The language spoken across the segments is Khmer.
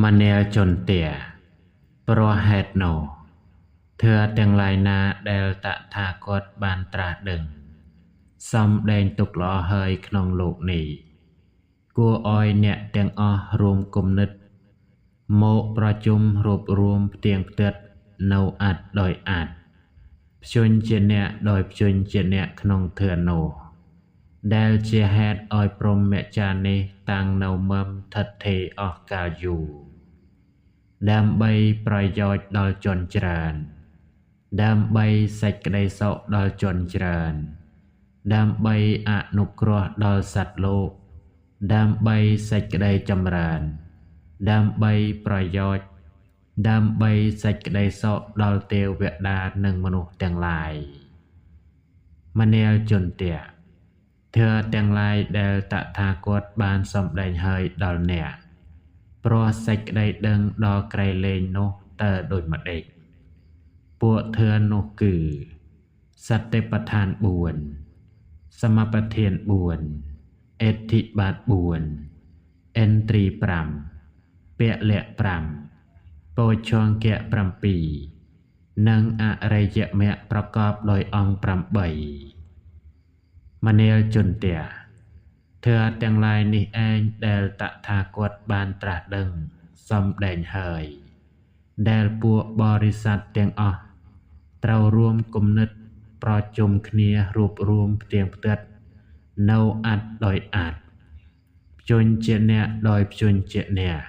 มาเนลจนเตียเพราะเหตุโนเธอទាំងឡាយណាដែលតថាគតបានត្រាស់ដឹងសំដែងទុកល្អហើយក្នុងលោកនេះគួរឲ្យអ្នកទាំងអស់រួមគំនិតមកប្រជុំរួបរวมផ្ទៀងផ្ទាត់នៅអត្តដោយអត្តព្យញ្ជាអ្នកដោយព្យញ្ជាអ្នកក្នុងធឿនោះដែលជាហេតុឲ្យព្រហ្មចារ្យនេះតាំងនៅមើមថិតថេរអស់កាលយូរដើម្បីប្រយោជន៍ដល់ជនច្រើនដើម្បីសេចក្តីសុខដល់ជនច្រើនដើម្បីអនុគ្រោះដល់សត្វលោកដើម្បីសេចក្តីចម្រើនដើម្បីប្រយោជន៍ដើម្បីសេចក្តីសុខដល់ទេវតានិងមនុស្សទាំងឡាយមនាលជនតេធើទាំងឡាយដែលតថាគតបានសម្ដែងហើយដល់អ្នកព្រោះសេចក្តីដឹងដល់ក្រៃលែងនោះតើដូចម្ដេចពួកធឿនោះគឺសតិប្បដ្ឋាន4សមបធាន4អេធិបាត4ឥន្ទ្រី5ពលៈ5ពោឆង្គៈ7និងអរិយមគ្គប្រកបដោយអង្គ8មនាលជនតេធើទាំងឡាយនេះឯងដែលតថាគតបានត្រាស់ដឹងសម្ដែងហើយដែលពួកបរិស័ទទាំងអស់ត្រូវរួមគំនិតប្រជុំគ្នារួបរวมផ្ទៀងផ្ទាត់នៅអត្តដោយអត្តព្យញ្ជាអ្នកដោយព្យញ្ជាអ្នក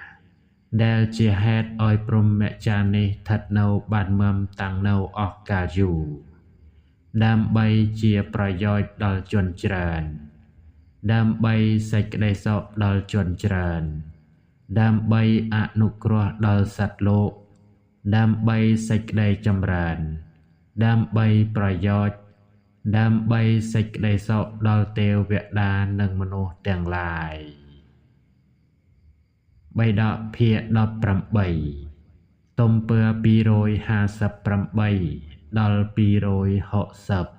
ដែលជាហេតុឲ្យព្រហ្មចារ្យនេះស្ថិតនៅបានមើមតាំងនៅអស់កាលយូរដើម្បីជាប្រយោជន៍ដល់ជនច្រើនដើម្បីសេចក្តីសុខដល់ជនច្រើនដើម្បីអនុគ្រោះដល់សត្វលោកដើម្បីសេចក្តីចម្រើនដើម្បីប្រយោជន៍ដើម្បីសេចក្តីសុខដល់ទេវតានិងមនុស្សទាំងឡាយបៃដកភាគ18ទំពើ258ដល់260